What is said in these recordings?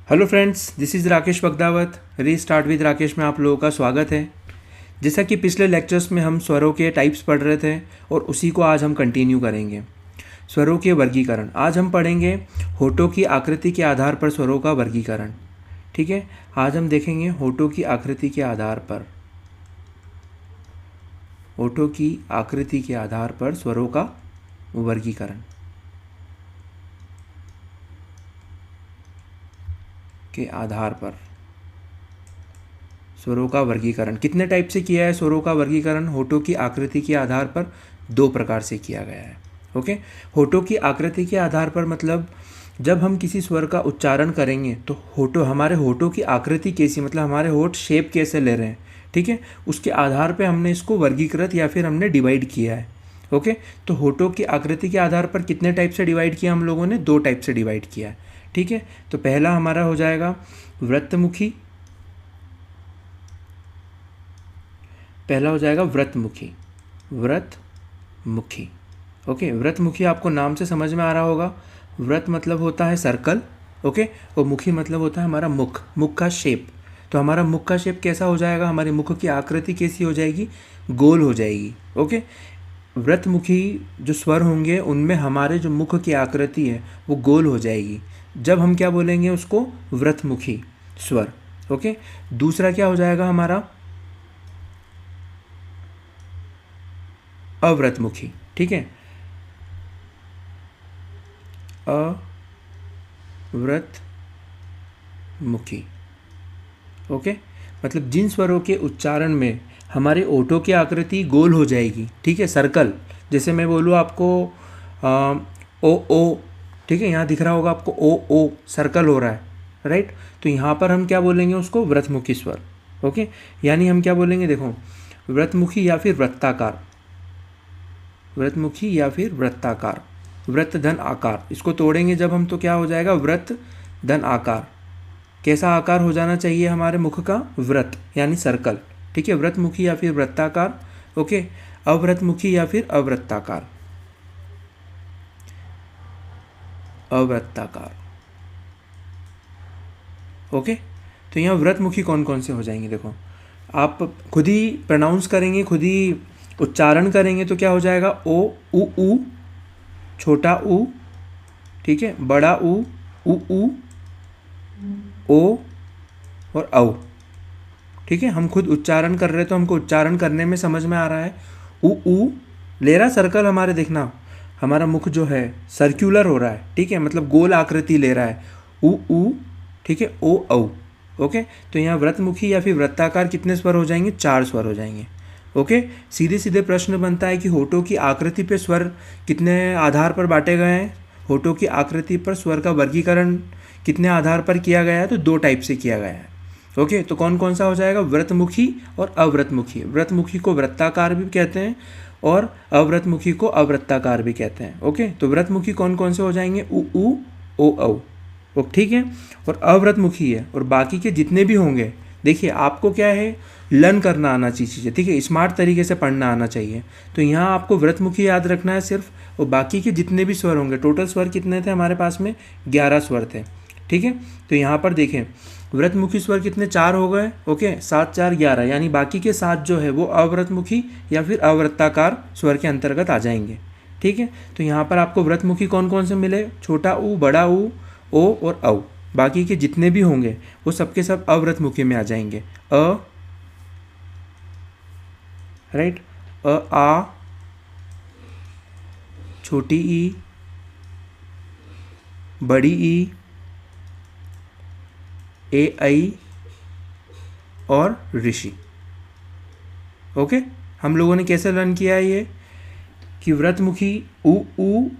Hello friends, this is Rakesh Bagdawat. Restart with Rakesh में आप लोगों का स्वागत है। जैसा कि पिछले लेक्चर्स में हम स्वरों के टाइप्स पढ़ रहे थे और उसी को आज हम कंटिन्यू करेंगे। स्वरों के वर्गीकरण आज हम पढ़ेंगे। होठों की आकृति के आधार पर स्वरों का वर्गीकरण। ठीक है, आज हम देखेंगे होठों की आकृति के आधार पर, होठों की आकृति के आधार पर स्वरों का वर्गीकरण के आधार पर स्वरों का वर्गीकरण। कितने टाइप से किया है स्वरों का वर्गीकरण? होठों की आकृति के आधार पर दो प्रकार से किया गया है। ओके, होठों की आकृति के आधार पर मतलब जब हम किसी स्वर का उच्चारण करेंगे तो हमारे होठों की आकृति कैसी, मतलब हमारे होठ शेप कैसे ले रहे हैं, ठीक है, उसके आधार पर हमने इसको वर्गीकृत या फिर हमने डिवाइड किया है। ओके, तो होठों की आकृति के आधार पर कितने टाइप से डिवाइड किया हम लोगों ने? दो टाइप से डिवाइड किया है। ठीक है, तो पहला हमारा हो जाएगा वृत्तमुखी, पहला हो जाएगा व्रतमुखी। व्रतमुखी, ओके, व्रतमुखी आपको नाम से समझ में आ रहा होगा। व्रत मतलब होता है सर्कल, ओके, और मुखी मतलब होता है हमारा मुख, मुख का शेप। तो हमारा मुख का शेप कैसा हो जाएगा? हमारे मुख की आकृति कैसी हो जाएगी? गोल हो जाएगी। ओके, व्रतमुखी जो स्वर होंगे उनमें हमारे जो मुख की आकृति है वो गोल हो जाएगी। जब हम क्या बोलेंगे उसको? व्रतमुखी स्वर। ओके, दूसरा क्या हो जाएगा हमारा? अव्रतमुखी। ठीक है, अव्रतमुखी। ओके, मतलब जिन स्वरों के उच्चारण में हमारे ओठों की आकृति गोल हो जाएगी, ठीक है, सर्कल। जैसे मैं बोलूँ आपको ओ ओ, ठीक है, यहाँ दिख रहा होगा आपको ओ ओ सर्कल हो रहा है, राइट। तो यहाँ पर हम क्या बोलेंगे उसको? व्रतमुखी स्वर। ओके, यानी हम क्या बोलेंगे? देखो, व्रतमुखी या फिर वृत्ताकार, व्रतमुखी या फिर वृत्ताकार, वृत्त धन आकार, इसको तोड़ेंगे जब हम तो क्या हो जाएगा? वृत्त धन आकार। कैसा आकार हो जाना चाहिए हमारे मुख का? वृत्त यानी सर्कल। ठीक है, व्रतमुखी या फिर वृत्ताकार। ओके, अव्रतमुखी या फिर अवृत्ताकार, अवृत्ताकार। ओके, तो यहाँ व्रतमुखी कौन कौन से हो जाएंगे? देखो, आप खुद ही प्रोनाउंस करेंगे, खुद ही उच्चारण करेंगे तो क्या हो जाएगा? ओ उ, छोटा ऊ, ठीक है, बड़ा ऊ उ, ओ और औ। ठीक है, हम खुद उच्चारण कर रहे हैं तो हमको उच्चारण करने में समझ में आ रहा है। ऊ ले रहा सर्कल, हमारे देखना हमारा मुख जो है सर्कुलर हो रहा है, ठीक है, मतलब गोल आकृति ले रहा है। ऊ, ठीक है, ओ औ। ओके, तो यहाँ व्रतमुखी या फिर वृत्ताकार कितने स्वर हो जाएंगे? 4 स्वर हो जाएंगे। ओके, सीधे सीधे प्रश्न बनता है कि होठों की आकृति पे स्वर कितने आधार पर बांटे गए हैं? होठों की आकृति पर स्वर का वर्गीकरण कितने आधार पर किया गया है? तो 2 टाइप से किया गया है। ओके, तो कौन कौन सा हो जाएगा? व्रतमुखी और अव्रतमुखी। व्रतमुखी को वृत्ताकार भी कहते हैं और अव्रतमुखी को अवृत्ताकार भी कहते हैं। ओके, तो व्रतमुखी कौन कौन से हो जाएंगे? उ ओ औ। ठीक है, और अव्रतमुखी है, और बाकी के जितने भी होंगे, देखिए आपको क्या है, लर्न करना आना चाहिए चीज़ें, ठीक है, स्मार्ट तरीके से पढ़ना आना चाहिए। तो यहाँ आपको व्रतमुखी याद रखना है सिर्फ, और बाकी के जितने भी स्वर होंगे, टोटल स्वर कितने थे हमारे पास में? 11 स्वर थे। ठीक है, तो यहाँ पर देखें व्रतमुखी स्वर कितने? 4 हो गए। ओके, 7 4 11, यानी बाकी के 7 जो है वो अव्रतमुखी या फिर अवृत्ताकार स्वर के अंतर्गत आ जाएंगे। ठीक है, तो यहाँ पर आपको व्रतमुखी कौन कौन से मिले? छोटा ऊ, बड़ा ऊ, ओ और औ। बाकी के जितने भी होंगे वो सबके सब अव्रतमुखी में आ जाएंगे। अ, राइट, अ आ, छोटी ई, बड़ी ई, ए ऐ और ऋषि। ओके, हम लोगों ने कैसे लर्न किया है ये कि व्रतमुखी उ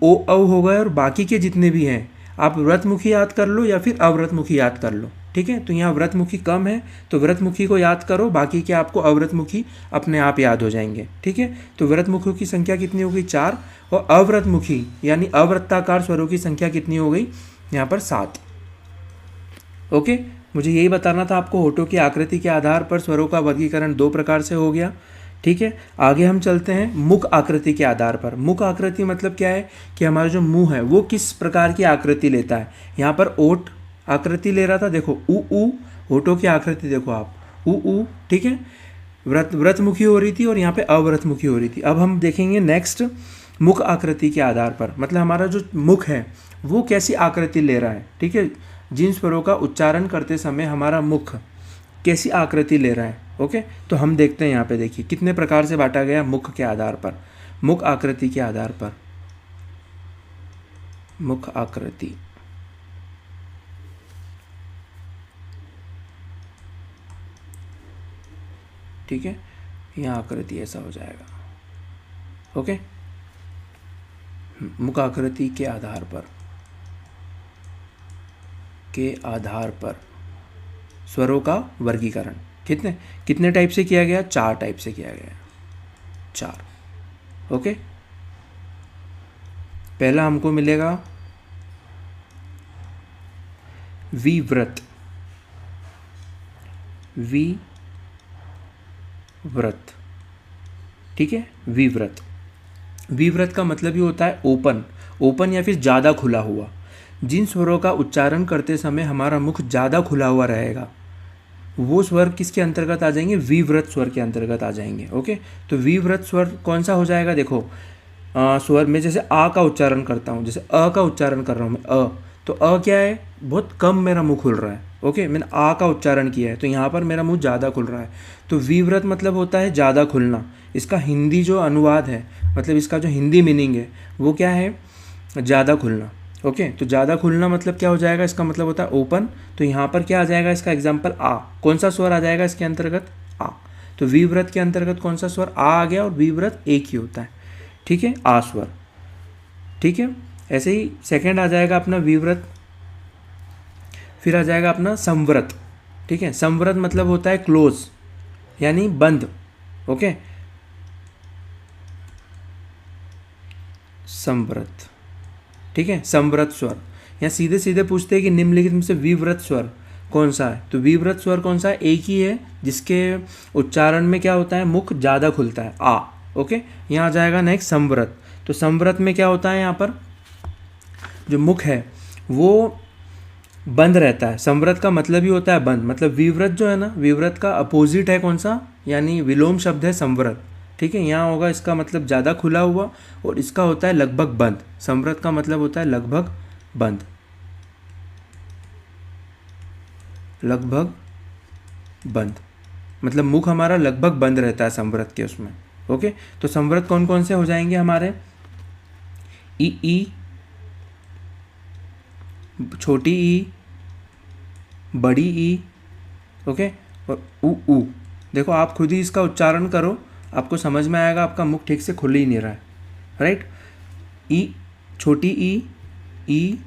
ओ औ हो गए, और बाकी के जितने भी हैं आप व्रतमुखी याद कर लो या फिर अव्रतमुखी याद कर लो। ठीक है, तो यहाँ व्रतमुखी कम है तो व्रतमुखी को याद करो, बाकी के आपको अव्रतमुखी अपने आप याद हो जाएंगे। ठीक है, तो व्रतमुखियों की संख्या कितनी हो गई? 4, और अव्रतमुखी यानी अवृत्ताकार स्वरों की संख्या कितनी हो गई? यहाँ पर 7। ओके, मुझे यही बताना था आपको। होठों की आकृति के आधार पर स्वरों का वर्गीकरण 2 प्रकार से हो गया। ठीक है, आगे हम चलते हैं मुख आकृति के आधार पर। मुख आकृति मतलब क्या है कि हमारा जो मुंह है वो किस प्रकार की आकृति लेता है। यहाँ पर ओठ आकृति ले रहा था, देखो उ ऊ, होठों की आकृति देखो आप, उ ऊ, ठीक है, व्रतमुखी हो रही थी और यहाँ पे अव्रतमुखी हो रही थी। अब हम देखेंगे नेक्स्ट मुख आकृति के आधार पर, मतलब हमारा जो मुख है वो कैसी आकृति ले रहा है, ठीक है, जिन स्वरों का उच्चारण करते समय हमारा मुख कैसी आकृति ले रहा है। ओके, तो हम देखते हैं यहाँ पे, देखिए कितने प्रकार से बांटा गया मुख के आधार पर, मुख आकृति के आधार पर, मुख आकृति, ठीक है, यहाँ आकृति ऐसा हो जाएगा। ओके, मुख आकृति के आधार पर, के आधार पर स्वरों का वर्गीकरण कितने कितने टाइप से किया गया, 4 टाइप से किया गया, 4। ओके, पहला हमको मिलेगा विव्रत, विव्रत, ठीक है, विव्रत। विव्रत का मतलब ही होता है ओपन, ओपन या फिर ज़्यादा खुला हुआ। जिन स्वरों का उच्चारण करते समय हमारा मुख ज़्यादा खुला हुआ रहेगा वो स्वर किसके अंतर्गत आ जाएंगे, विव्रत स्वर के अंतर्गत आ जाएंगे। ओके, तो विव्रत स्वर कौन सा हो जाएगा, देखो स्वर में जैसे आ का उच्चारण करता हूँ, जैसे अ का उच्चारण कर रहा हूँ मैं, तो अ क्या है, बहुत कम मेरा मुंह खुल रहा है। ओके, मैंने आ का उच्चारण किया है तो यहाँ पर मेरा मुंह ज़्यादा खुल रहा है। तो विव्रत मतलब होता है ज़्यादा खुलना। इसका हिंदी जो अनुवाद है, मतलब इसका जो हिंदी मीनिंग है वो क्या है, ज़्यादा खुलना। ओके, तो ज़्यादा खुलना मतलब क्या हो जाएगा, इसका मतलब होता है ओपन। तो यहाँ पर क्या आ जाएगा, इसका एग्जाम्पल आ, कौन सा स्वर आ जाएगा इसके अंतर्गत, आ। तो विव्रत के अंतर्गत कौन सा स्वर, आ गया, और विव्रत एक ही होता है, ठीक है, आ स्वर। ठीक है, ऐसे ही सेकंड आ जाएगा अपना विव्रत, फिर आ जाएगा अपना संव्रत। ठीक है, संव्रत मतलब होता है क्लोज, यानी बंद। ओके, संव्रत, ठीक है, संव्रत स्वर। या सीधे सीधे पूछते हैं कि निम्नलिखित में से विव्रत स्वर कौन सा है, तो विव्रत स्वर कौन सा है, एक ही है जिसके उच्चारण में क्या होता है, मुख ज़्यादा खुलता है, आ। ओके, यहाँ आ जाएगा नेक्स्ट संव्रत। तो संव्रत में क्या होता है, यहाँ पर जो मुख है वो बंद रहता है। संव्रत का मतलब ही होता है बंद, मतलब विव्रत जो है ना, विव्रत का अपोजिट है कौन सा, यानी विलोम शब्द है संव्रत। ठीक है, यहाँ होगा इसका मतलब ज़्यादा खुला हुआ, और इसका होता है लगभग बंद। संव्रत का मतलब होता है लगभग बंद, लगभग बंद, मतलब मुख हमारा लगभग बंद रहता है संव्रत के उसमें। ओके, तो संव्रत कौन कौन से हो जाएंगे हमारे, ई, छोटी ई, बड़ी ई, ओके, और ऊ। देखो आप खुद ही इसका उच्चारण करो, आपको समझ में आएगा, आपका मुख ठीक से खुल ही नहीं रहा है, राइट। ई, छोटी ई,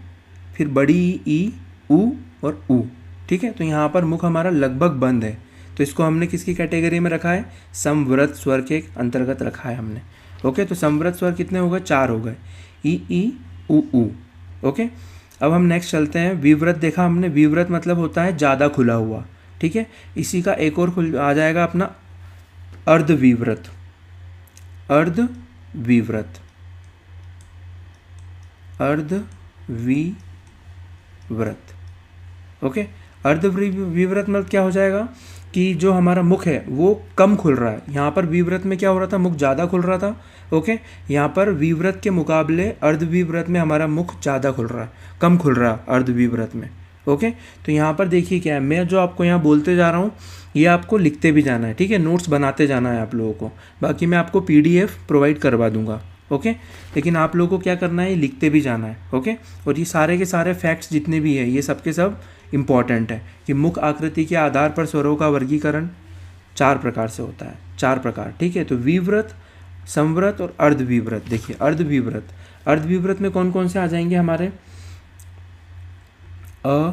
फिर बड़ी ई, ऊ और ऊ। ठीक है, तो यहाँ पर मुख हमारा लगभग बंद है, तो इसको हमने किसकी कैटेगरी में रखा है, संव्रत स्वर के अंतर्गत रखा है हमने। ओके, तो संव्रत स्वर कितने हो गए, 4 हो गए, ई, ऊ। ओके, अब हम नेक्स्ट चलते हैं। विव्रत देखा हमने, विव्रत मतलब होता है ज़्यादा खुला हुआ। ठीक है, इसी का एक और खुल आ जाएगा अपना अर्धविव्रत, अर्धविव्रत, अर्धविव्रत। ओके, अर्धविव्रत मतलब क्या हो जाएगा कि जो हमारा मुख है वो कम खुल रहा है। यहाँ पर विव्रत में क्या हो रहा था, मुख ज़्यादा खुल रहा था। ओके, यहाँ पर विव्रत के मुकाबले अर्धविव्रत में हमारा मुख ज़्यादा खुल रहा है, कम खुल रहा है अर्धविव्रत में। ओके, तो यहाँ पर देखिए क्या है, मैं जो आपको यहाँ बोलते जा रहा हूँ ये आपको लिखते भी जाना है। ठीक है, नोट्स बनाते जाना है आप लोगों को, बाकी मैं आपको PDF प्रोवाइड करवा दूंगा। ओके, लेकिन आप लोगों को क्या करना है, ये लिखते भी जाना है। ओके, और ये सारे के सारे फैक्ट्स जितने भी है ये सब के सब इम्पॉर्टेंट है कि मुख आकृति के आधार पर स्वरों का वर्गीकरण 4 प्रकार से होता है, 4 प्रकार। ठीक है, तो विव्रत, संव्रत और अर्धविव्रत। देखिए अर्धविव्रत में कौन कौन से आ जाएंगे हमारे, अ,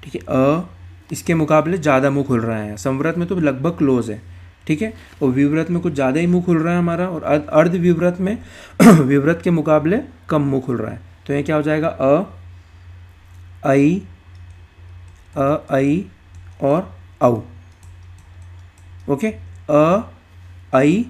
ठीक है, अ इसके मुकाबले ज़्यादा मुंह खुल रहा है, संव्रत में तो लगभग क्लोज है। ठीक है, और विव्रत में कुछ ज़्यादा ही मुंह खुल रहा है हमारा, और अर्धविव्रत में विव्रत के मुकाबले कम मुंह खुल रहा है। तो ये क्या हो जाएगा, अ, आई और औ। ओके, अ, आई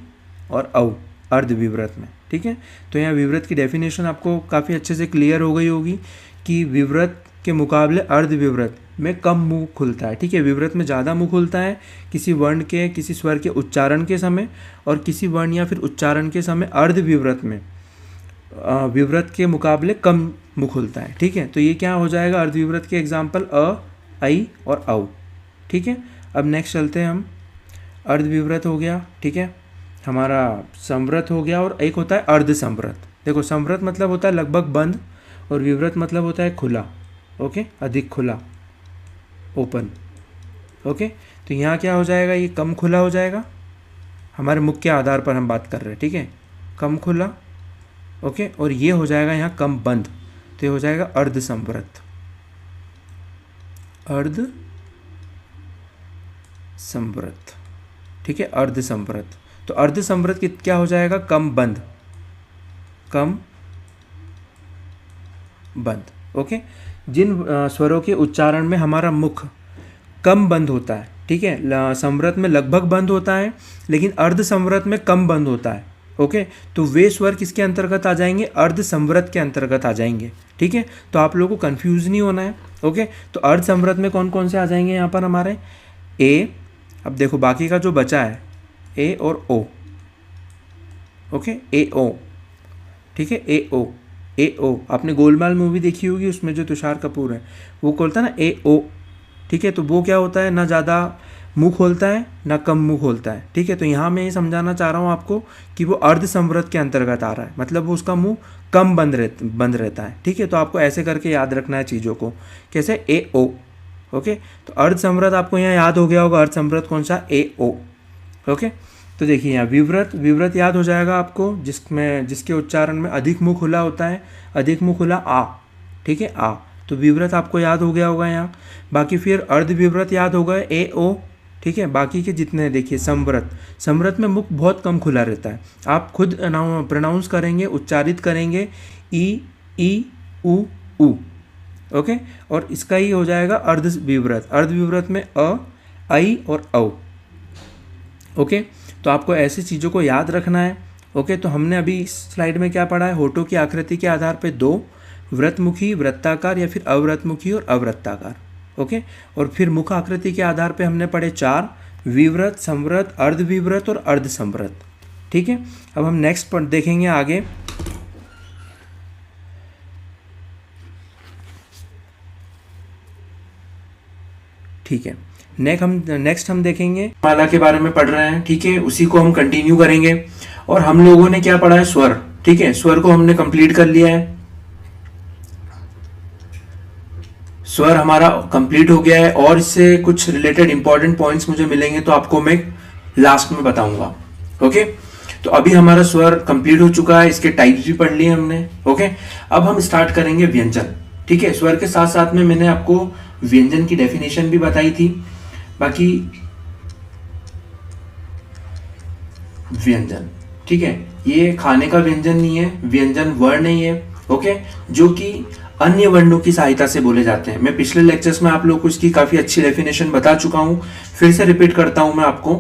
और औ अर्धविव्रत में। ठीक है। तो यहाँ विवृत की डेफिनेशन आपको काफ़ी अच्छे से क्लियर हो गई होगी कि विवृत के मुकाबले अर्धविवृत में कम मुंह खुलता है, ठीक है। विवृत में ज़्यादा मुंह खुलता है किसी वर्ण के, किसी स्वर के उच्चारण के समय, और किसी वर्ण या फिर उच्चारण के समय अर्धविवृत में विवृत के मुकाबले कम मुंह खुलता है, ठीक है। तो ये क्या हो जाएगा, अर्धविवृत के एग्जाम्पल अ, आई और औ, ठीक है। अब नेक्स्ट चलते हैं हम, अर्धविवृत हो गया, ठीक है, हमारा संवृत हो गया, और एक होता है अर्धसंवृत। देखो संवृत मतलब होता है लगभग बंद, और विवृत मतलब होता है खुला, ओके, अधिक खुला, ओपन, ओके। तो यहाँ क्या हो जाएगा, ये कम खुला हो जाएगा, हमारे मुख के आधार पर हम बात कर रहे हैं, ठीक है, कम खुला, ओके। और ये हो जाएगा यहाँ कम बंद, तो ये हो जाएगा अर्धसंवृत, अर्धसंवृत, ठीक है, अर्धसंवृत। तो अर्धसंवृत क्या हो जाएगा, कम बंद, कम बंद, ओके। जिन स्वरों के उच्चारण में हमारा मुख कम बंद होता है, ठीक है, संवृत में लगभग बंद होता है लेकिन अर्धसंवृत में कम बंद होता है, ओके, तो वे स्वर किसके अंतर्गत आ जाएंगे, अर्धसंवृत के अंतर्गत आ जाएंगे, ठीक है। तो आप लोगों को कंफ्यूज नहीं होना है, ओके। तो अर्धसंवृत में कौन कौन से आ जाएंगे यहाँ पर हमारे, ए, अब देखो बाकी का जो बचा है ए और ओ, ओके, ए ओ, ठीक है, ए ओ, ए ओ। आपने गोलमाल मूवी देखी होगी, उसमें जो तुषार कपूर है वो बोलता है ना ए ओ, ठीक है। तो वो क्या होता है, ना ज़्यादा मुंह खोलता है ना कम मुंह खोलता है, ठीक है। तो यहाँ मैं ये समझाना चाह रहा हूँ आपको कि वो अर्धसंवृत के अंतर्गत आ रहा है, मतलब वो उसका मुंह कम बंद रहता है, ठीक है। तो आपको ऐसे करके याद रखना है चीज़ों को, कैसे, ए ओ, ओके। तो अर्धसंवृत आपको यहाँ याद हो गया होगा, अर्धसंवृत कौन सा, ए ओ, ओके। तो देखिए यहाँ विवृत, विवृत याद हो जाएगा आपको जिसके उच्चारण में अधिक मुंह खुला होता है, अधिक मुंह खुला आ, ठीक है, आ। तो विवृत आपको याद हो गया होगा यहाँ। बाकी फिर अर्धविवृत याद होगा, ए ओ, ठीक है। बाकी के जितने देखिए संवृत, संवृत में मुख बहुत कम खुला रहता है, आप खुद प्रोनाउंस करेंगे, उच्चारित करेंगे, ई उ, ओके। और इसका ही हो जाएगा अर्धविवृत, अर्धविवृत में अ, आई और औ, ओके। तो आपको ऐसी चीज़ों को याद रखना है, ओके। तो हमने अभी इस स्लाइड में क्या पढ़ा है, होठों की आकृति के आधार पे दो, वृत्तमुखी, वृत्ताकार या फिर अवृत्तमुखी और अवृत्ताकार, ओके। और फिर मुख आकृति के आधार पे हमने पढ़े 4, विवृत, संवृत, अर्धविवृत और अर्धसंवृत, ठीक है। अब हम नेक्स्ट देखेंगे आगे, ठीक है। नेक्स्ट हम देखेंगे माला के बारे में पढ़ रहे हैं, ठीक है, उसी को हम कंटिन्यू करेंगे। और हम लोगों ने क्या पढ़ा है, स्वर, ठीक है, स्वर को हमने कंप्लीट कर लिया है, स्वर हमारा कंप्लीट हो गया है। और इससे कुछ रिलेटेड इंपॉर्टेंट पॉइंट्स मुझे मिलेंगे तो आपको मैं लास्ट में बताऊंगा, ओके। तो अभी हमारा स्वर कंप्लीट हो चुका है, इसके टाइप्स भी पढ़ लिए हमने, ओके। अब हम स्टार्ट करेंगे व्यंजन, ठीक है। स्वर के साथ साथ में मैंने आपको व्यंजन की डेफिनेशन भी बताई थी। बाकी व्यंजन, ठीक है, ये खाने का व्यंजन नहीं है, व्यंजन वर्ण नहीं है, ओके, जो कि अन्य वर्णों की सहायता से बोले जाते हैं। मैं पिछले लेक्चर्स में आप लोगों को इसकी काफी अच्छी डेफिनेशन बता चुका हूं, फिर से रिपीट करता हूं मैं आपको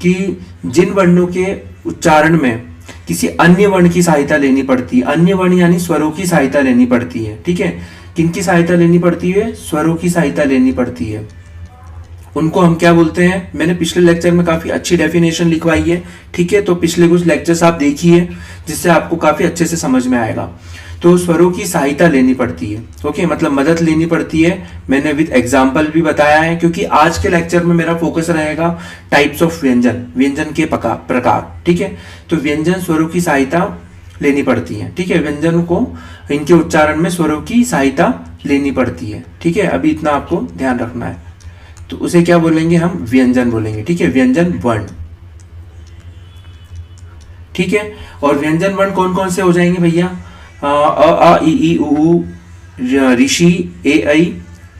कि जिन वर्णों के उच्चारण में किसी अन्य वर्ण की सहायता लेनी पड़ती है, अन्य वर्ण यानी स्वरों की सहायता लेनी पड़ती है, ठीक है। किनकी सहायता लेनी पड़ती है, स्वरों की सहायता लेनी पड़ती है, उनको हम क्या बोलते हैं। मैंने पिछले लेक्चर में काफी अच्छी डेफिनेशन लिखवाई है, ठीक है। तो पिछले कुछ लेक्चर्स आप देखिए जिससे आपको काफी अच्छे से समझ में आएगा। तो स्वरों की सहायता लेनी पड़ती है, ओके, मतलब मदद लेनी पड़ती है। मैंने विद एग्जाम्पल भी बताया है, क्योंकि आज के लेक्चर में मेरा फोकस रहेगा टाइप्स ऑफ व्यंजन, व्यंजन के प्रकार, ठीक है। तो व्यंजन स्वरों की सहायता लेनी पड़ती है, ठीक है। व्यंजन को इनके उच्चारण में स्वरों की सहायता लेनी पड़ती है, ठीक है। अभी इतना आपको ध्यान रखना है। तो उसे क्या बोलेंगे हम, व्यंजन बोलेंगे, ठीक है, व्यंजन वर्ण, ठीक है। और व्यंजन वर्ण कौन कौन से हो जाएंगे भैया, अ आ इ उ ऋषि, ए ऐ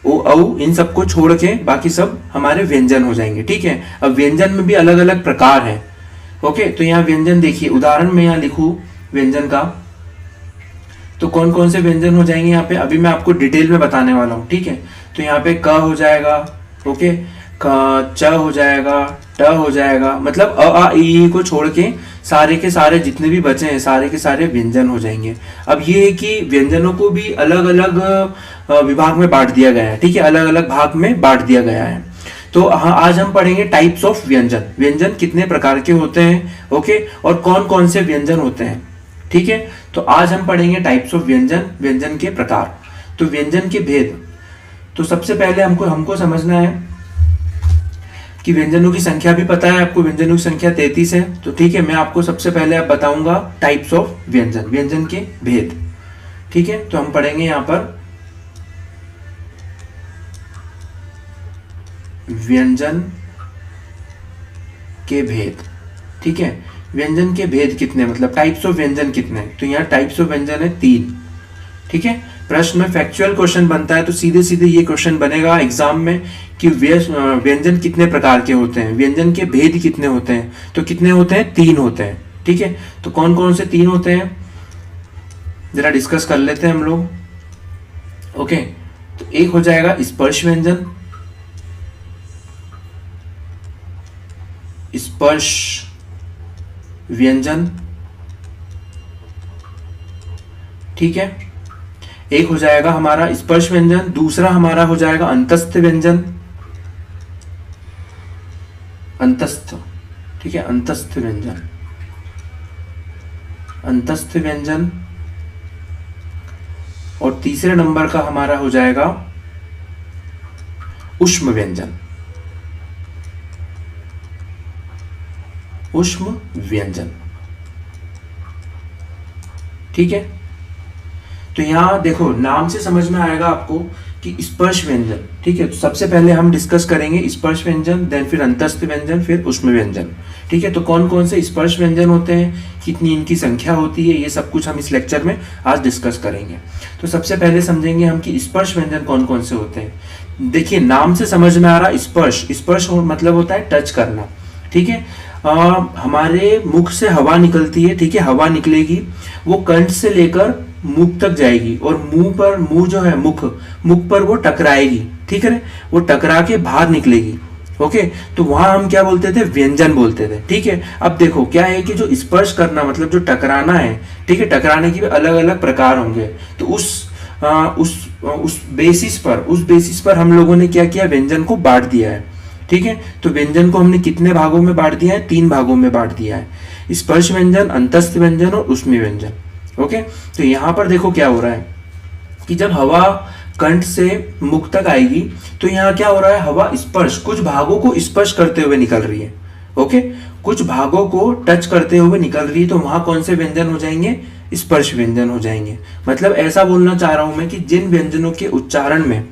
ओ औ, इन सबको छोड़ के बाकी सब हमारे व्यंजन हो जाएंगे, ठीक है। अब व्यंजन में भी अलग अलग प्रकार है, ओके। तो यहाँ व्यंजन देखिए, उदाहरण में यहाँ लिखूं व्यंजन का, तो कौन कौन से व्यंजन हो जाएंगे यहाँ पे, अभी मैं आपको डिटेल में बताने वाला हूँ, ठीक है। तो यहाँ पे क हो जाएगा, ओके, च हो जाएगा, ट हो जाएगा, मतलब अ आ इ ई को छोड़ के सारे जितने भी बचे हैं सारे के सारे व्यंजन हो जाएंगे। अब ये है कि व्यंजनों को भी अलग अलग विभाग में बांट दिया गया है, ठीक है, अलग अलग भाग में बांट दिया गया है। तो हाँ, आज हम पढ़ेंगे टाइप्स ऑफ व्यंजन, व्यंजन कितने प्रकार के होते हैं, ओके, और कौन कौन से व्यंजन होते हैं, ठीक है। तो आज हम पढ़ेंगे टाइप्स ऑफ व्यंजन, व्यंजन के प्रकार। तो व्यंजन के भेद, तो सबसे पहले हमको समझना है कि व्यंजनों की संख्या भी पता है आपको, व्यंजनों की संख्या 33 है। तो ठीक है, मैं आपको सबसे पहले अब बताऊंगा टाइप्स ऑफ व्यंजन, व्यंजन के भेद, ठीक है। तो हम पढ़ेंगे यहां पर व्यंजन के भेद, ठीक है। व्यंजन के भेद कितने, मतलब टाइप्स ऑफ व्यंजन कितने, तो यहाँ टाइप्स ऑफ व्यंजन है 3, ठीक है। प्रश्न में फैक्चुअल क्वेश्चन बनता है तो सीधे सीधे ये क्वेश्चन बनेगा एग्जाम में कि व्यंजन कितने प्रकार के होते हैं, व्यंजन के भेद कितने होते हैं, तो कितने होते हैं, 3 होते हैं, ठीक है। तो कौन कौन से 3 होते हैं जरा डिस्कस कर लेते हैं हम लोग, ओके। तो एक हो जाएगा स्पर्श व्यंजन, स्पर्श व्यंजन, ठीक है। एक हो जाएगा हमारा स्पर्श व्यंजन, दूसरा हमारा हो जाएगा अंतस्थ व्यंजन, अंतस्थ, ठीक है, अंतस्थ व्यंजन, अंतस्थ व्यंजन। और तीसरे नंबर का हमारा हो जाएगा ऊष्म व्यंजन, ऊष्म व्यंजन, ठीक है। तो यहां देखो नाम से समझ में आएगा आपको कि स्पर्श व्यंजन, ठीक है। तो सबसे पहले हम डिस्कस करेंगे स्पर्श व्यंजन, देन फिर अंतस्थ व्यंजन, फिर ऊष्म व्यंजन, ठीक है। तो कौन कौन से स्पर्श व्यंजन होते हैं, कितनी इनकी संख्या होती है, ये सब कुछ हम इस लेक्चर में आज डिस्कस करेंगे। तो सबसे पहले समझेंगे हम कि स्पर्श व्यंजन कौन कौन से होते हैं। देखिए नाम से समझ में आ रहा, स्पर्श, स्पर्श मतलब होता है टच करना, ठीक है। हमारे मुख से हवा निकलती है, ठीक है, हवा निकलेगी, वो कंठ से लेकर मुख तक जाएगी और मुंह जो है मुख पर वो टकराएगी, ठीक है, वो टकरा के बाहर निकलेगी, ओके। तो वहां हम क्या बोलते थे, व्यंजन बोलते थे, ठीक है। अब देखो क्या है कि जो स्पर्श करना मतलब जो टकराना है, ठीक है, टकराने के भी अलग अलग प्रकार होंगे। तो उस बेसिस पर हम लोगों ने क्या किया, व्यंजन को बांट दिया है, ठीक है। तो व्यंजन को हमने कितने भागों में बांट दिया है, 3 भागों में बांट दिया है, स्पर्श व्यंजन, अंतस्थ व्यंजन और ऊष्मी व्यंजन, ओके। तो यहां पर देखो क्या हो रहा है कि जब हवा कंठ से मुख तक आएगी तो यहाँ क्या हो रहा है, हवा स्पर्श, कुछ भागों को स्पर्श करते हुए निकल रही है, ओके, कुछ भागों को टच करते हुए निकल रही है। तो वहां कौन से व्यंजन हो जाएंगे, स्पर्श व्यंजन हो जाएंगे। मतलब ऐसा बोलना चाह रहा हूं मैं कि जिन व्यंजनों के उच्चारण में,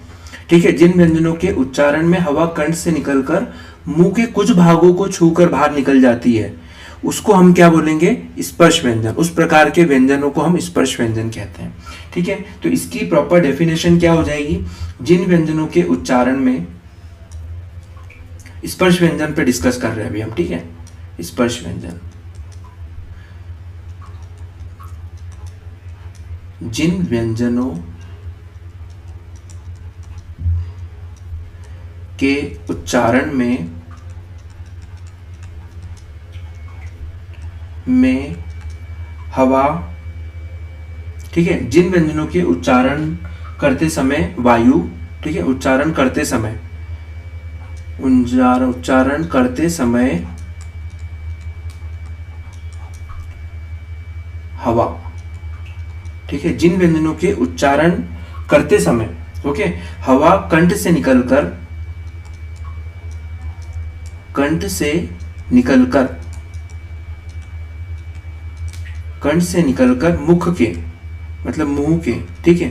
ठीक है, जिन व्यंजनों के उच्चारण में हवा कंठ से निकलकर मुंह के कुछ भागों को छूकर बाहर निकल जाती है, उसको हम क्या बोलेंगे, स्पर्श व्यंजन। उस प्रकार के व्यंजनों को हम स्पर्श व्यंजन कहते हैं, ठीक है। तो इसकी प्रॉपर डेफिनेशन क्या हो जाएगी, जिन व्यंजनों के उच्चारण में, स्पर्श व्यंजन पे डिस्कस कर रहे हैं अभी हम, ठीक है, स्पर्श व्यंजन, जिन व्यंजनों के उच्चारण में हवा, ठीक है, जिन व्यंजनों के उच्चारण करते समय वायु, ठीक है, उच्चारण करते समय हवा, ठीक है, जिन व्यंजनों के उच्चारण करते समय, ओके, हवा कंठ से निकलकर मुख के, मतलब मुंह के, ठीक है,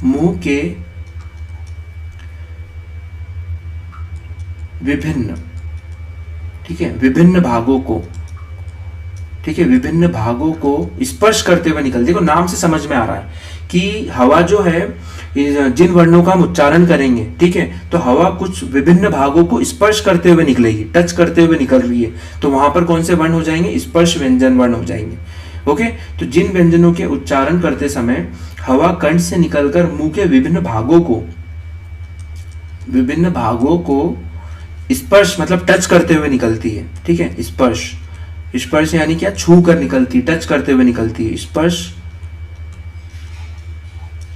मुंह के विभिन्न, ठीक है, विभिन्न भागों को, ठीक है, विभिन्न भागों को स्पर्श करते हुए निकल, देखो नाम से समझ में आ रहा है कि हवा जो है, जिन वर्णों का हम उच्चारण करेंगे, ठीक है, तो हवा कुछ विभिन्न भागों को स्पर्श करते हुए निकलेगी, टच करते हुए निकल रही है, तो वहां पर कौन से वर्ण हो जाएंगे, स्पर्श व्यंजन वर्ण हो जाएंगे, ओके। तो जिन व्यंजनों के उच्चारण करते समय हवा कंठ से निकलकर मुंह के विभिन्न भागों को स्पर्श मतलब टच करते हुए निकलती है, ठीक है। स्पर्श, स्पर्श यानी क्या, छू कर निकलती, टच करते हुए निकलती है, स्पर्श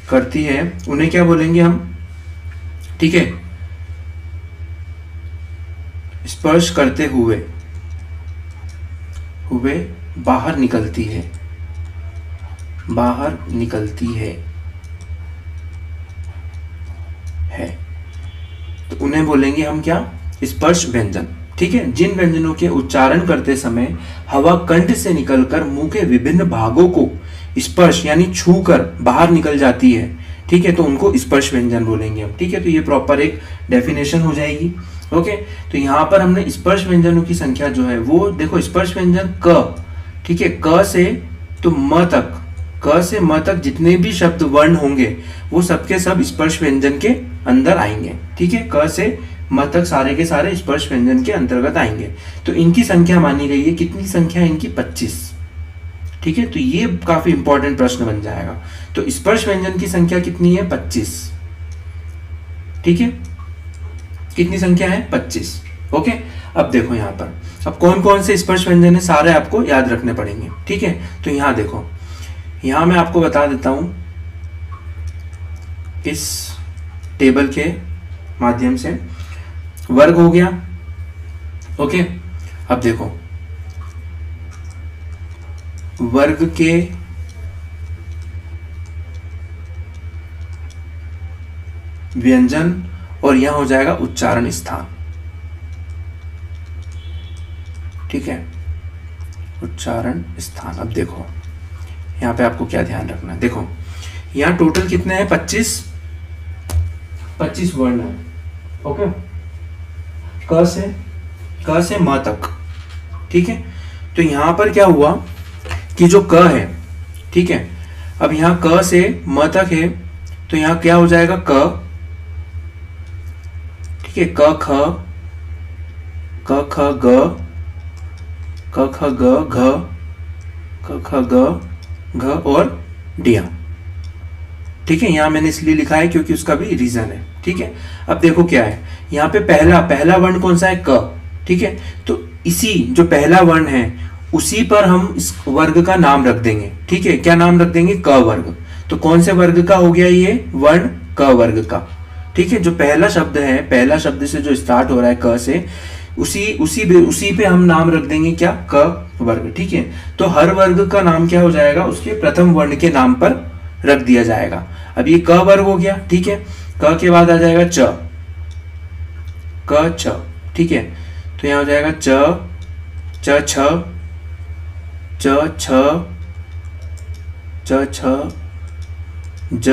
करती है, उन्हें क्या बोलेंगे हम, ठीक है। स्पर्श करते हुए हुए बाहर निकलती है, बाहर निकलती है तो उन्हें बोलेंगे हम क्या, स्पर्श व्यंजन, ठीक है। जिन व्यंजनों के उच्चारण करते समय हवा कंठ से निकलकर मुंह के विभिन्न भागों को स्पर्श यानी छू कर बाहर निकल जाती है, ठीक है, तो उनको स्पर्श व्यंजन बोलेंगे हम, ठीक है। तो ये प्रॉपर एक डेफिनेशन हो जाएगी। ओके, तो यहाँ पर हमने स्पर्श व्यंजनों की संख्या जो है वो देखो, स्पर्श व्यंजन क, ठीक है, क से तो म तक, क से म तक जितने भी शब्द वर्ण होंगे वो सबके सब स्पर्श व्यंजन के अंदर आएंगे, ठीक है। क से म तक सारे के सारे स्पर्श व्यंजन के अंतर्गत आएंगे। तो इनकी संख्या मानी गई है, कितनी संख्या है इनकी, 25, ठीक है। तो ये काफी इंपॉर्टेंट प्रश्न बन जाएगा। तो स्पर्श व्यंजन की संख्या कितनी है, 25, ठीक है। कितनी संख्या है, 25। ओके, अब देखो यहाँ पर, अब कौन कौन से स्पर्श व्यंजन है सारे आपको याद रखने पड़ेंगे, ठीक है। तो यहाँ देखो, यहाँ मैं आपको बता देता हूं इस टेबल के माध्यम से। वर्ग हो गया, ओके। अब देखो, वर्ग के व्यंजन और यहां हो जाएगा उच्चारण स्थान, ठीक है, उच्चारण स्थान। अब देखो यहां पे आपको क्या ध्यान रखना है, देखो यहां टोटल कितने हैं, 25 वर्ण है, ओके। क से म तक, ठीक है। तो यहां पर क्या हुआ कि जो क है, ठीक है, अब यहां क से म तक है, तो यहां क्या हो जाएगा, क, ठीक है, क ख ग, क ख ग घ, क ख ग घ और डिया, ठीक है। यहां मैंने इसलिए लिखा है क्योंकि उसका भी रीजन है, ठीक है। अब देखो क्या है, यहाँ पे पहला वर्ण कौन सा है, क, ठीक है। तो इसी जो पहला वर्ण है उसी पर हम इस वर्ग का नाम रख देंगे, ठीक है। क्या नाम रख देंगे, क वर्ग। तो कौन से वर्ग का हो गया ये वर्ण, क वर्ग का, ठीक है। जो पहला शब्द है, पहला शब्द से जो स्टार्ट हो रहा है क से, उसी पे हम नाम रख देंगे क्या, क वर्ग, ठीक है। तो हर वर्ग का नाम क्या हो जाएगा, उसके प्रथम वर्ण के नाम पर रख दिया जाएगा। अब ये क वर्ग हो गया, ठीक है। क के बाद आ जाएगा च, क छ, ठीक है। तो यहां हो जाएगा च छ च छ ज छ झ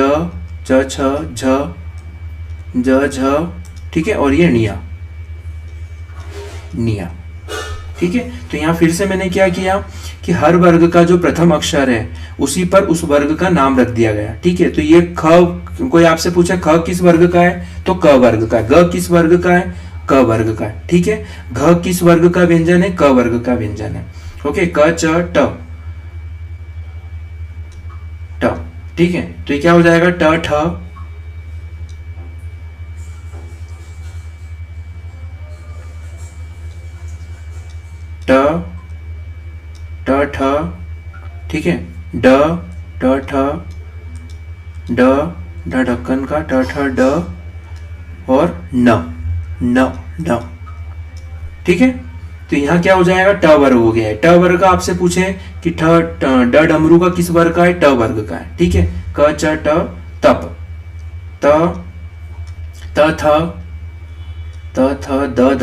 ज झ, ठीक है। और ये निया, ठीक है। तो यहां फिर से मैंने क्या किया कि हर वर्ग का जो प्रथम अक्षर है उसी पर उस वर्ग का नाम रख दिया गया, ठीक है। तो ये ख, कोई आपसे पूछा ख किस वर्ग का है, तो क वर्ग का है। ग किस वर्ग का है, क वर्ग का है, ठीक है। घ किस वर्ग का व्यंजन है, क वर्ग का व्यंजन है, ओके। क च ट, ठीक है। तो ये क्या हो जाएगा, ट ठ, ठ, ठीक है। ड ठ, ड ढक्कन का, ट ठ ड और न, ठीक है। तो यहां क्या हो जाएगा, ट वर्ग हो गया है। ट वर्ग का आपसे पूछे कि ड डमरू का किस वर्ग का है, ट वर्ग का है, ठीक है। क च ट तप, त थ द ध,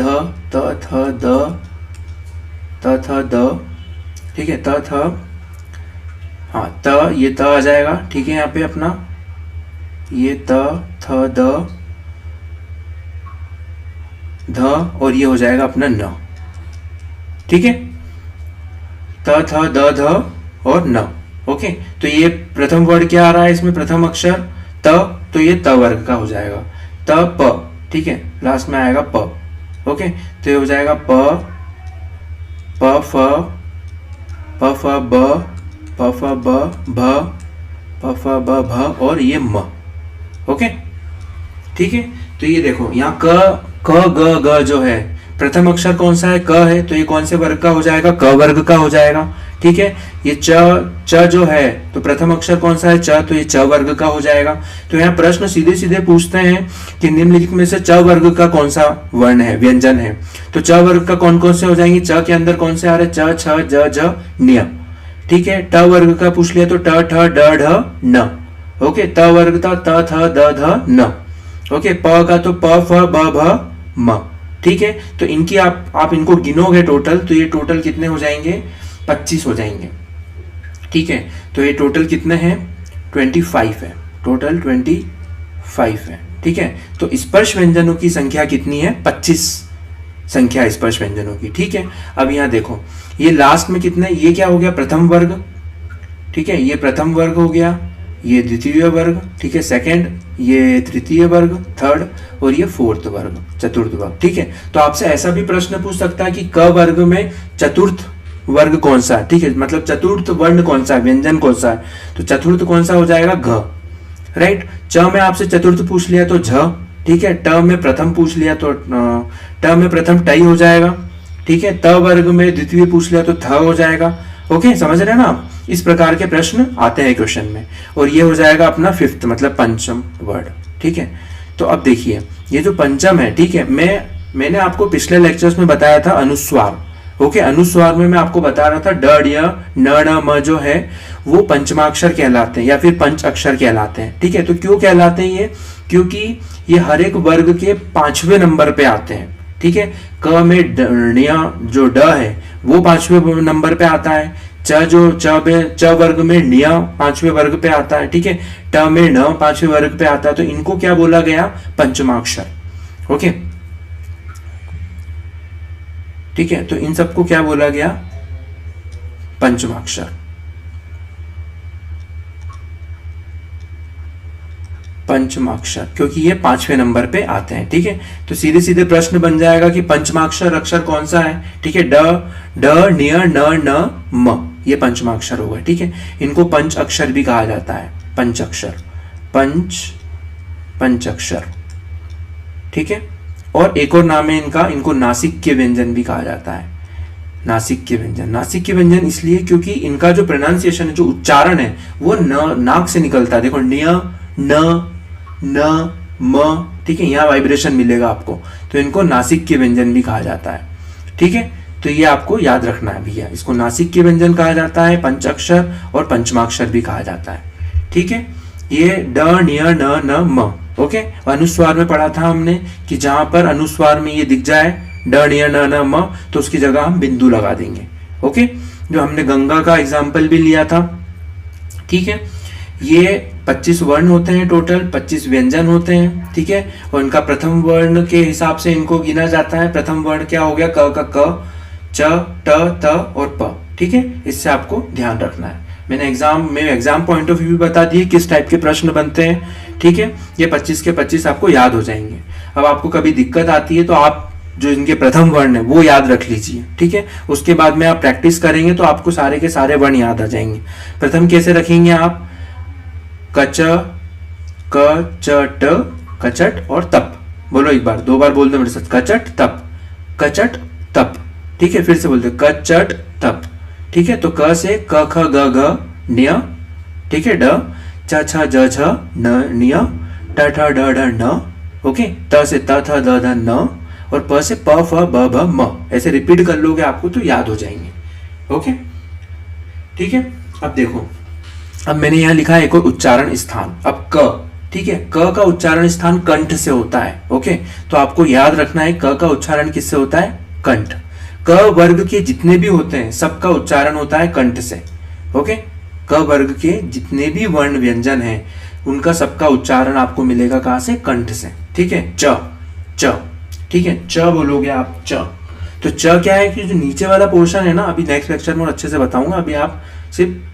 त थ द, ठीक है। त थ, हाँ त, ये त आ जाएगा, ठीक है। यहाँ पे अपना ये त थ द ध और ये हो जाएगा अपना न, ठीक है। त थ द ध और न, ओके। तो ये प्रथम वर्ड क्या आ रहा है इसमें, प्रथम अक्षर त, तो ये त वर्ग का हो जाएगा। त प, ठीक है, लास्ट में आएगा प, ओके। तो ये हो जाएगा प फ ब, प फ ब भ, प फ ब भ और ये म, ओके, ठीक है। तो ये देखो यहाँ क क ग ग जो है, प्रथम अक्षर कौन सा है? क है, तो ये कौन से वर्ग का हो जाएगा? क वर्ग का हो जाएगा। ठीक है, ये च जो है तो प्रथम अक्षर कौन सा है? च, तो ये च वर्ग का हो जाएगा। तो यहाँ प्रश्न सीधे सीधे पूछते हैं कि निम्नलिखित में से च वर्ग का कौन सा वर्ण है, व्यंजन है। तो च वर्ग का कौन कौन से हो जाएंगे? च के अंदर कौन से आ रहे? च, छ, ज, झ, न्य। ठीक है, ट वर्ग का पूछ लिया तो ट, ठ, ड, ढ, न। ओके, त वर्ग का त, थ, द, ध, न। ओके, प का तो प, फ, ब, भ, म। ठीक है, तो इनकी आप इनको गिनोगे टोटल, तो ये टोटल कितने हो जाएंगे? 25 हो जाएंगे। ठीक है, तो ये टोटल कितने हैं? 25 है, टोटल 25 है। ठीक है, तो स्पर्श व्यंजनों की संख्या कितनी है? 25 संख्या स्पर्श व्यंजनों की। ठीक है, अब यहाँ देखो, ये लास्ट में कितने, ये क्या हो गया? प्रथम वर्ग। ठीक है, ये प्रथम वर्ग हो गया, ये द्वितीय वर्ग। ठीक है, सेकंड, ये तृतीय वर्ग, थर्ड, और ये फोर्थ वर्ग, चतुर्थ वर्ग। ठीक है, तो आपसे ऐसा भी प्रश्न पूछ सकता है कि क वर्ग में चतुर्थ वर्ग कौन सा है? ठीक है, मतलब चतुर्थ वर्ण कौन सा है, व्यंजन कौन सा है? तो चतुर्थ कौन सा हो जाएगा? घ। राइट, च में आपसे चतुर्थ पूछ लिया तो झ। ठीक है, ट में प्रथम पूछ लिया तो ट में प्रथम टई हो जाएगा। ठीक है, त वर्ग में द्वितीय पूछ लिया तो थ हो जाएगा। ओके, समझ रहे हैं ना आप? इस प्रकार के प्रश्न आते हैं क्वेश्चन में, और ये हो जाएगा अपना फिफ्थ, मतलब पंचम वर्ड। ठीक है, तो अब देखिए, ये जो पंचम है, ठीक है, मैंने आपको पिछले लेक्चर्स में बताया था अनुस्वार। ओके, अनुस्वार में मैं आपको बता रहा था ड, ड, न, ण, म जो है वो पंचमाक्षर कहलाते हैं या फिर पंच अक्षर कहलाते हैं। ठीक है, तो क्यों कहलाते हैं ये? क्योंकि ये हर एक वर्ग के 5वें नंबर पे आते हैं। ठीक है, क में जो ड है वो 5वें नंबर पे आता है। च वर्ग में ण्य 5वें वर्ग पे आता है। ठीक है, ट में न 5वें वर्ग पे आता है। तो इनको क्या बोला गया? पंचमाक्षर। ओके, ठीक है, तो इन सबको क्या बोला गया? पंचमाक्षर। पंचमाक्षर, क्योंकि ये 5वें नंबर पे आते हैं। ठीक है, तो सीधे सीधे प्रश्न बन जाएगा कि पंचमाक्षर अक्षर कौन सा है? ठीक है, ड, ण्य, न, म, ये पंचमाक्षर होगा। ठीक है, इनको पंच अक्षर भी कहा जाता है, पंच अक्षर, पंच अक्षर। ठीक है, और एक और नाम है इनका, इनको नासिक व्यंजन भी कहा जाता है। नासिक व्यंजन, नासिक व्यंजन इसलिए क्योंकि इनका जो प्रोनाउंसिएशन है, जो उच्चारण है, वो नाक से निकलता है। देखो, ण्य, न, म। ठीक है, यहाँ वाइब्रेशन मिलेगा आपको, तो इनको नासिक व्यंजन भी कहा जाता है। ठीक है, तो ये आपको याद रखना है भैया, इसको नासिक व्यंजन कहा जाता है, पंचाक्षर और पंचमाक्षर भी कहा जाता है। ठीक है, ये ड, ण्य, न, म। ओके, अनुस्वार में पढ़ा था हमने कि जहां पर अनुस्वार में ये दिख जाए ड, ण्य, न, म, तो उसकी जगह हम बिंदु लगा देंगे। ओके, जो हमने गंगा का एग्जाम्पल भी लिया था। ठीक है, ये 25 वर्ण होते हैं, टोटल 25 व्यंजन होते हैं। ठीक है, और इनका प्रथम वर्ण के हिसाब से इनको गिना जाता है। प्रथम वर्ण क्या हो गया? क का क, च, ट, त और प। ठीक है, इससे आपको ध्यान रखना है। मैंने एग्जाम पॉइंट ऑफ व्यू भी बता दिए किस टाइप के प्रश्न बनते हैं। ठीक है, ये 25 के 25 आपको याद हो जाएंगे। अब आपको कभी दिक्कत आती है तो आप जो इनके प्रथम वर्ण है वो याद रख लीजिए। ठीक है, उसके बाद में आप प्रैक्टिस करेंगे तो आपको सारे के सारे वर्ण याद आ जाएंगे। प्रथम कैसे रखेंगे आप? कच, क, च, ट, कचट और तप। बोलो एक बार, 2 बार बोल दो मेरे साथ, कचट तप, कचट तप। ठीक है, फिर से बोलते कचट तप। ठीक है, तो क से क, ख, ग, घ, ण्य। ठीक है, ड, च, छ, ज, झ, न, ण्य, ट, ठ, ड, ढ, न। ओके, त से त, थ, द, ध, न, और प से प, फ, ब, भ, म। ऐसे रिपीट कर लोगे आपको तो याद हो जाएंगे। ओके, ठीक है, अब देखो, अब मैंने यहाँ लिखा है एक और उच्चारण स्थान। अब क, ठीक है, क का उच्चारण स्थान कंठ से होता है। ओके, तो आपको याद रखना है क का उच्चारण किससे होता है? कंठ। क वर्ग के जितने भी होते हैं सबका उच्चारण होता है कंठ से। ओके, क वर्ग के जितने भी वर्ण व्यंजन हैं उनका सबका उच्चारण आपको मिलेगा कहां से? कंठ से। ठीक है, च, च। ठीक है, च बोलोगे आप, च। तो च क्या है कि जो नीचे वाला पोर्शन है ना, अभी नेक्स्ट लेक्चर में अच्छे से बताऊंगा, अभी आप सिर्फ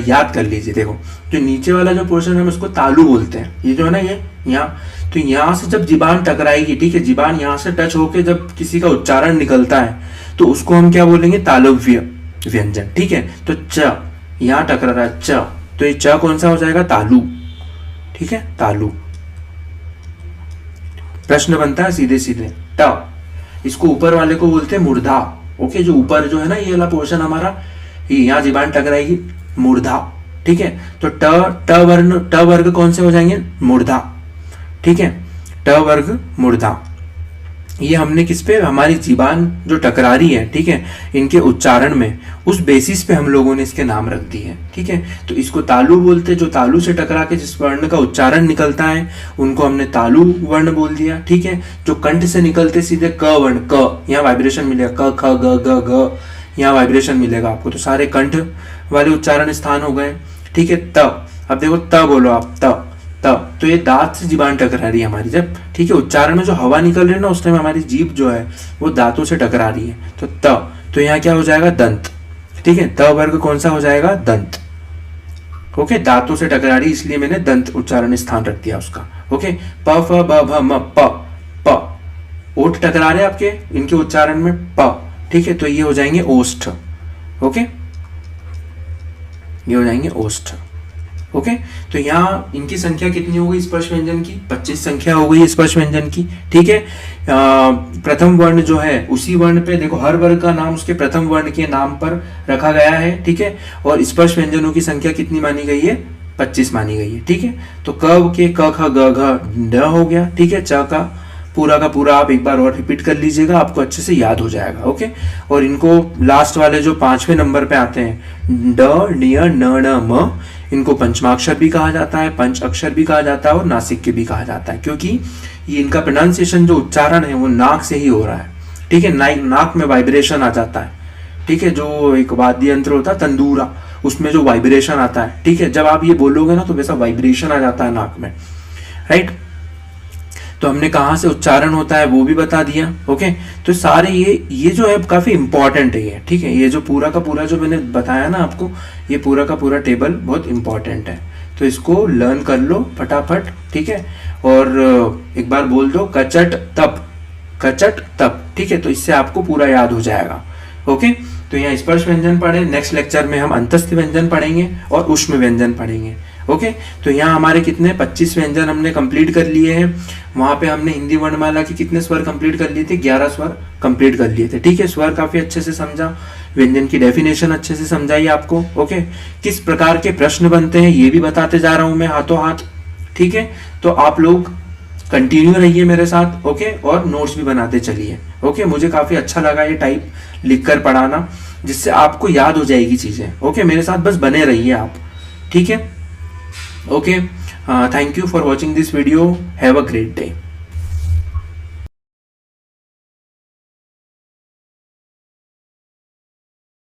याद कर लीजिए। देखो, जो नीचे वाला जो पोर्शन है हम उसको तालु बोलते हैं। ये जो है ना, ये यहाँ, तो यहाँ से जब जीबान टकराएगी, ठीक है, जीबान यहाँ से टच होके जब किसी का उच्चारण निकलता है तो उसको हम क्या बोलेंगे? तालव्य व्यंजन। ठीक है, तो च यहाँ टकरा रहा है, च, तो ये च कौन सा हो जाएगा? तालु। ठीक है, तालु। प्रश्न बनता है सीधे सीधे। ट, इसको ऊपर वाले को बोलते हैं मूर्धा। ओके, जो ऊपर जो है ना ये वाला पोर्शन हमारा, यहाँ जीवान टकराएगी, मूर्धा। ठीक है, तो ट वर्ग कौन से हो जाएंगे? मूर्धा। ठीक है, ट वर्ग मूर्धा। ये हमने किस पे, हमारी जीबान जो टकरा रही है, ठीक है, इनके उच्चारण में, उस बेसिस पे हम लोगों ने इसके नाम रख दिए। ठीक है, तो इसको तालु बोलते, जो तालु से टकरा के जिस वर्ण का उच्चारण निकलता है उनको हमने तालु वर्ण बोल दिया। ठीक है, जो कंठ से निकलते सीधे क वर्ण, क, यहाँ वाइब्रेशन मिलेगा, क ख ग ग ग, यहाँ वाइब्रेशन मिलेगा आपको, तो सारे कंठ वाले उच्चारण स्थान हो गए। ठीक है, त, अब देखो त बोलो आप, त, तो ये दांत से जीबान टकरा रही है हमारी जब, ठीक है, उच्चारण में जो हवा निकल रही है ना उस टाइम हमारी जीभ जो है वो दांतों से टकरा रही है, तो त, तो यहाँ क्या हो जाएगा? दंत। ठीक है, त वर्ग कौन सा हो जाएगा? दंत। ओके, दांतों से टकरा रही इसलिए मैंने दंत उच्चारण स्थान रख दिया उसका। ओके, प फ ब भ म, प, ओठ टकरा रहे आपके इनके उच्चारण में, प। ठीक है, तो ये हो जाएंगे ओष्ठ। ओके, ये हो जाएंगे ओष्ठ। ओके, तो यहाँ इनकी संख्या कितनी हो गई स्पर्श व्यंजन की? 25 संख्या हो गई स्पर्श व्यंजन की। ठीक है, प्रथम वर्ण जो है उसी वर्ण पे देखो, हर वर्ग का नाम उसके प्रथम वर्ण के नाम पर रखा गया है। ठीक है, और स्पर्श व्यंजनों की संख्या कितनी मानी गई है? 25 मानी गई है। ठीक है, तो क के क ख ग घ ड हो गया। ठीक है, च का पूरा आप एक बार और रिपीट कर लीजिएगा, आपको अच्छे से याद हो जाएगा। ओके, और इनको लास्ट वाले जो 5वें नंबर पे आते हैं, ड, ण्य, न, ण, म, इनको पंचमाक्षर भी कहा जाता है, पंच अक्षर भी कहा जाता है और नासिक के भी कहा जाता है, क्योंकि ये इनका प्रोनाउंसिएशन जो उच्चारण है वो नाक से ही हो रहा है। ठीक है, नाक में वाइब्रेशन आ जाता है। ठीक है, जो एक वाद्य यंत्र होता है तंदूरा, उसमें जो वाइब्रेशन आता है, ठीक है, जब आप ये बोलोगे ना तो वैसा वाइब्रेशन आ जाता है नाक में। राइट, तो हमने कहाँ से उच्चारण होता है वो भी बता दिया। ओके, तो सारे ये जो है काफी इंपॉर्टेंट है ये। ठीक है, ये जो पूरा का पूरा जो मैंने बताया ना आपको, ये पूरा का पूरा टेबल बहुत इंपॉर्टेंट है, तो इसको लर्न कर लो फटाफट। ठीक है, और एक बार बोल दो कचट तप, कचट तप। ठीक है, तो इससे आपको पूरा याद हो जाएगा। ओके, तो यहाँ स्पर्श व्यंजन पढ़े, नेक्स्ट लेक्चर में हम अंतस्थ व्यंजन पढ़ेंगे और उष्म व्यंजन पढ़ेंगे। ओके, तो यहाँ हमारे कितने 25 व्यंजन हमने कंप्लीट कर लिए हैं। वहां पे हमने हिंदी वर्णमाला के कितने स्वर कंप्लीट कर लिए थे? 11 स्वर कंप्लीट कर लिए थे। ठीक है, स्वर काफी अच्छे से समझा, व्यंजन की डेफिनेशन अच्छे से समझाई आपको। ओके, किस प्रकार के प्रश्न बनते हैं ये भी बताते जा रहा हूं मैं हाथों हाथ। ठीक है, तो आप लोग कंटिन्यू रहिए मेरे साथ। ओके, और नोट्स भी बनाते चलिए। ओके, मुझे काफी अच्छा लगा ये टाइप लिखकर पढ़ाना, जिससे आपको याद हो जाएगी चीजें। ओके, मेरे साथ बस बने रहिए आप। ठीक है, okay, thank you for watching this video. Have a great day.